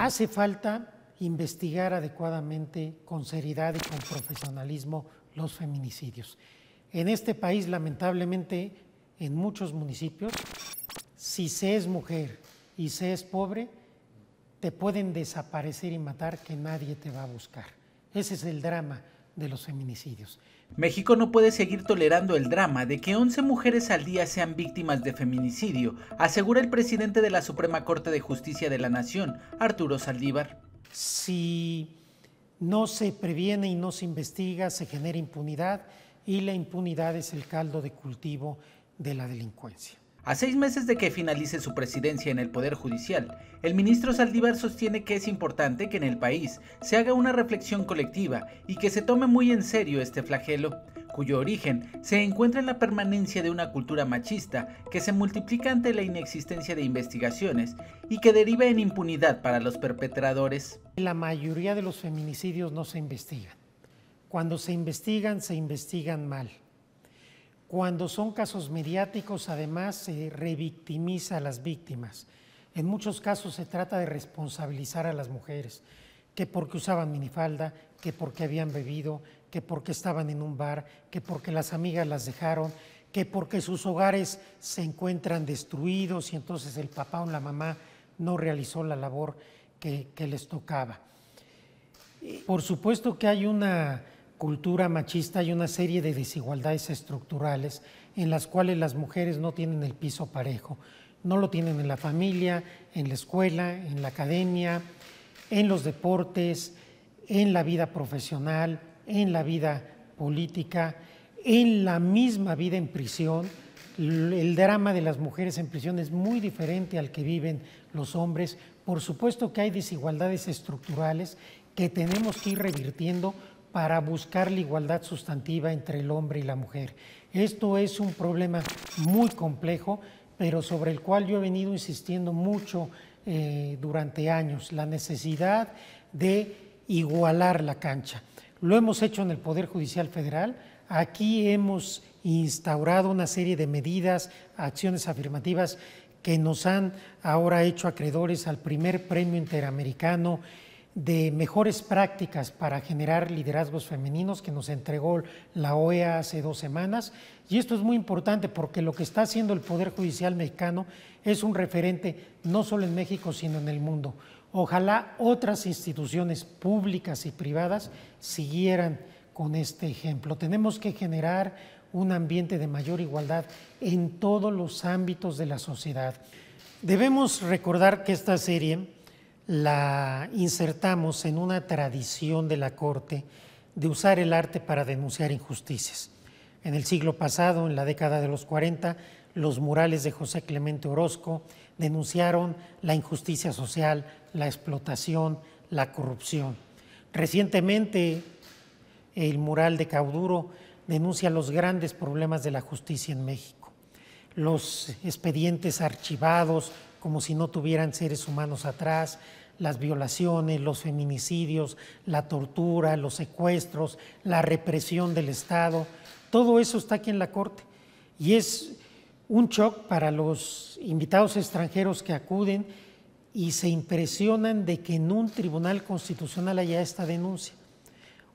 Hace falta investigar adecuadamente, con seriedad y con profesionalismo, los feminicidios. En este país, lamentablemente, en muchos municipios, si se es mujer y se es pobre, te pueden desaparecer y matar que nadie te va a buscar. Ese es el drama de los feminicidios. México no puede seguir tolerando el drama de que 11 mujeres al día sean víctimas de feminicidio, asegura el presidente de la Suprema Corte de Justicia de la Nación, Arturo Saldívar. Si no se previene y no se investiga, se genera impunidad, y la impunidad es el caldo de cultivo de la delincuencia. A 6 meses de que finalice su presidencia en el Poder Judicial, el ministro Saldívar sostiene que es importante que en el país se haga una reflexión colectiva y que se tome muy en serio este flagelo, cuyo origen se encuentra en la permanencia de una cultura machista que se multiplica ante la inexistencia de investigaciones y que deriva en impunidad para los perpetradores. La mayoría de los feminicidios no se investigan. Cuando se investigan mal. Cuando son casos mediáticos, además, se revictimiza a las víctimas. En muchos casos se trata de responsabilizar a las mujeres, que porque usaban minifalda, que porque habían bebido, que porque estaban en un bar, que porque las amigas las dejaron, que porque sus hogares se encuentran destruidos y entonces el papá o la mamá no realizó la labor que les tocaba. Por supuesto que hay una cultura machista y una serie de desigualdades estructurales en las cuales las mujeres no tienen el piso parejo. No lo tienen en la familia, en la escuela, en la academia, en los deportes, en la vida profesional, en la vida política, en la misma vida en prisión. El drama de las mujeres en prisión es muy diferente al que viven los hombres. Por supuesto que hay desigualdades estructurales que tenemos que ir revirtiendo para buscar la igualdad sustantiva entre el hombre y la mujer. Esto es un problema muy complejo, pero sobre el cual yo he venido insistiendo mucho durante años, la necesidad de igualar la cancha. Lo hemos hecho en el Poder Judicial Federal. Aquí hemos instaurado una serie de medidas, acciones afirmativas que nos han ahora hecho acreedores al primer premio interamericano de mejores prácticas para generar liderazgos femeninos que nos entregó la OEA hace 2 semanas. Y esto es muy importante porque lo que está haciendo el Poder Judicial mexicano es un referente no solo en México, sino en el mundo. Ojalá otras instituciones públicas y privadas siguieran con este ejemplo. Tenemos que generar un ambiente de mayor igualdad en todos los ámbitos de la sociedad. Debemos recordar que esta serie la insertamos en una tradición de la Corte de usar el arte para denunciar injusticias. En el siglo pasado, en la década de los 40, los murales de José Clemente Orozco denunciaron la injusticia social, la explotación, la corrupción. Recientemente, el mural de Cauduro denuncia los grandes problemas de la justicia en México. Los expedientes archivados como si no tuvieran seres humanos atrás, las violaciones, los feminicidios, la tortura, los secuestros, la represión del Estado, todo eso está aquí en la Corte. Y es un shock para los invitados extranjeros que acuden y se impresionan de que en un tribunal constitucional haya esta denuncia.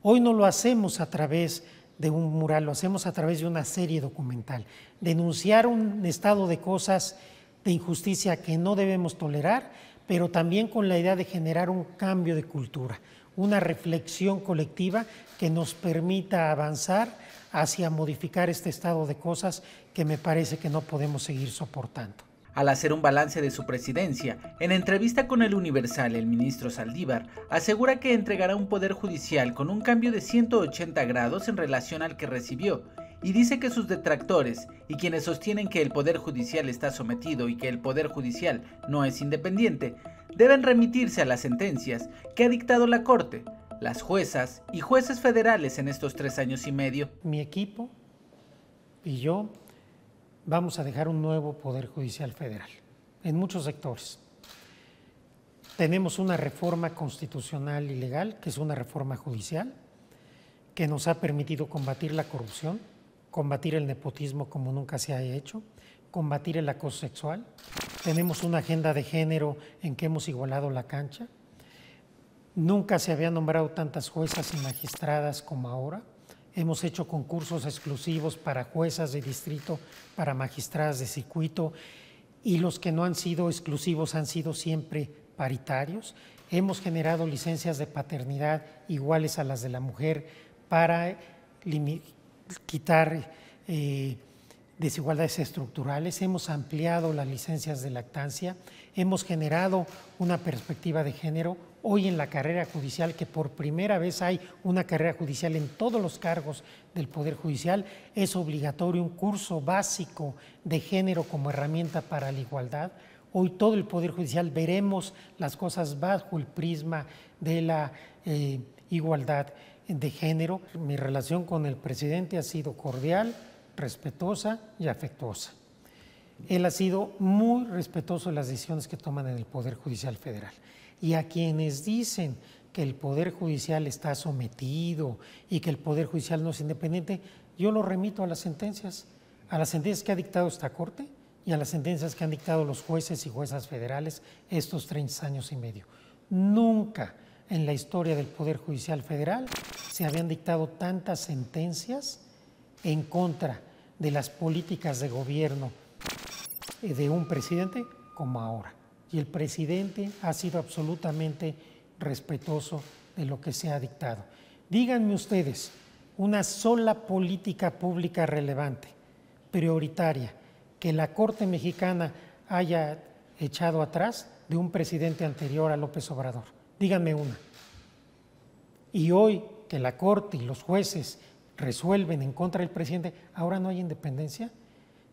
Hoy no lo hacemos a través de un mural, lo hacemos a través de una serie documental. Denunciar un estado de cosas de injusticia que no debemos tolerar, pero también con la idea de generar un cambio de cultura, una reflexión colectiva que nos permita avanzar hacia modificar este estado de cosas que me parece que no podemos seguir soportando. Al hacer un balance de su presidencia, en entrevista con El Universal, el ministro Saldívar asegura que entregará un poder judicial con un cambio de 180 grados en relación al que recibió, y dice que sus detractores y quienes sostienen que el Poder Judicial está sometido y que el Poder Judicial no es independiente, deben remitirse a las sentencias que ha dictado la Corte, las juezas y jueces federales en estos 3 años y medio. Mi equipo y yo vamos a dejar un nuevo Poder Judicial Federal en muchos sectores. Tenemos una reforma constitucional y legal, que es una reforma judicial, que nos ha permitido combatir la corrupción, combatir el nepotismo como nunca se ha hecho, combatir el acoso sexual. Tenemos una agenda de género en que hemos igualado la cancha. Nunca se habían nombrado tantas juezas y magistradas como ahora. Hemos hecho concursos exclusivos para juezas de distrito, para magistradas de circuito, y los que no han sido exclusivos han sido siempre paritarios. Hemos generado licencias de paternidad iguales a las de la mujer para quitar desigualdades estructurales. Hemos ampliado las licencias de lactancia. Hemos generado una perspectiva de género. Hoy en la carrera judicial, que por primera vez hay una carrera judicial en todos los cargos del Poder Judicial, es obligatorio un curso básico de género como herramienta para la igualdad. Hoy todo el Poder Judicial veremos las cosas bajo el prisma de la igualdad de género. Mi relación con el presidente ha sido cordial, respetuosa y afectuosa. Él ha sido muy respetuoso de las decisiones que toman en el Poder Judicial Federal. Y a quienes dicen que el Poder Judicial está sometido y que el Poder Judicial no es independiente, yo lo remito a las sentencias que ha dictado esta Corte y a las sentencias que han dictado los jueces y juezas federales estos 30 años y medio. Nunca en la historia del Poder Judicial Federal se habían dictado tantas sentencias en contra de las políticas de gobierno de un presidente como ahora. Y el presidente ha sido absolutamente respetuoso de lo que se ha dictado. Díganme ustedes, una sola política pública relevante, prioritaria, que la Corte Mexicana haya echado atrás de un presidente anterior a López Obrador. Díganme una. Y hoy que la Corte y los jueces resuelven en contra del presidente, ¿ahora no hay independencia?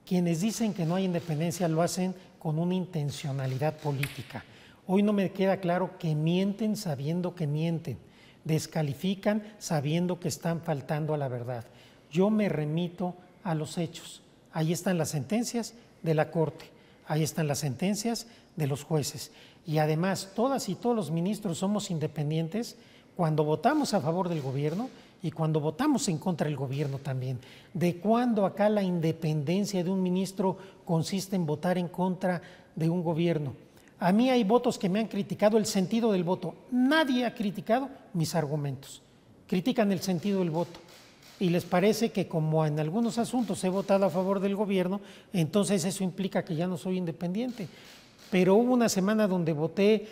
Quienes dicen que no hay independencia lo hacen con una intencionalidad política. Hoy no me queda claro que mienten sabiendo que mienten, descalifican sabiendo que están faltando a la verdad. Yo me remito a los hechos. Ahí están las sentencias de la Corte, ahí están las sentencias de los jueces. Y además, todas y todos los ministros somos independientes cuando votamos a favor del gobierno y cuando votamos en contra del gobierno también. ¿De cuándo acá la independencia de un ministro consiste en votar en contra de un gobierno? A mí hay votos que me han criticado el sentido del voto. Nadie ha criticado mis argumentos. Critican el sentido del voto. Y les parece que como en algunos asuntos he votado a favor del gobierno, entonces eso implica que ya no soy independiente. Pero hubo una semana donde voté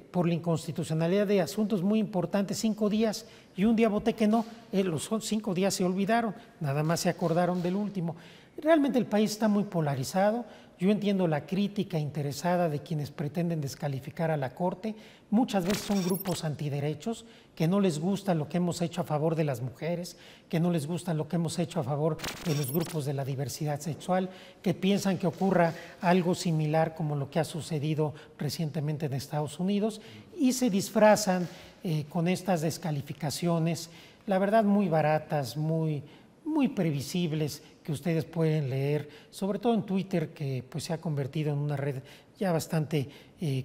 por la inconstitucionalidad de asuntos muy importantes, 5 días, y un día voté que no. Los 5 días se olvidaron, nada más se acordaron del último. Realmente el país está muy polarizado. Yo entiendo la crítica interesada de quienes pretenden descalificar a la Corte. Muchas veces son grupos antiderechos que no les gusta lo que hemos hecho a favor de las mujeres, que no les gusta lo que hemos hecho a favor de los grupos de la diversidad sexual, que piensan que ocurra algo similar como lo que ha sucedido recientemente en Estados Unidos y se disfrazan con estas descalificaciones, la verdad muy baratas, muy previsibles, que ustedes pueden leer, sobre todo en Twitter, que pues se ha convertido en una red ya bastante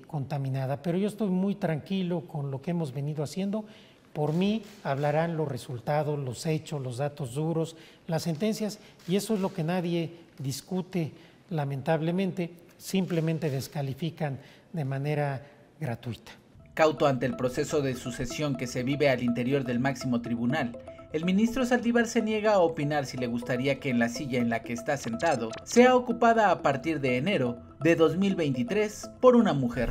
contaminada. Pero yo estoy muy tranquilo con lo que hemos venido haciendo. Por mí hablarán los resultados, los hechos, los datos duros, las sentencias, y eso es lo que nadie discute, lamentablemente, simplemente descalifican de manera gratuita. Cauto ante el proceso de sucesión que se vive al interior del máximo tribunal, el ministro Saldívar se niega a opinar si le gustaría que en la silla en la que está sentado sea ocupada a partir de enero de 2023 por una mujer.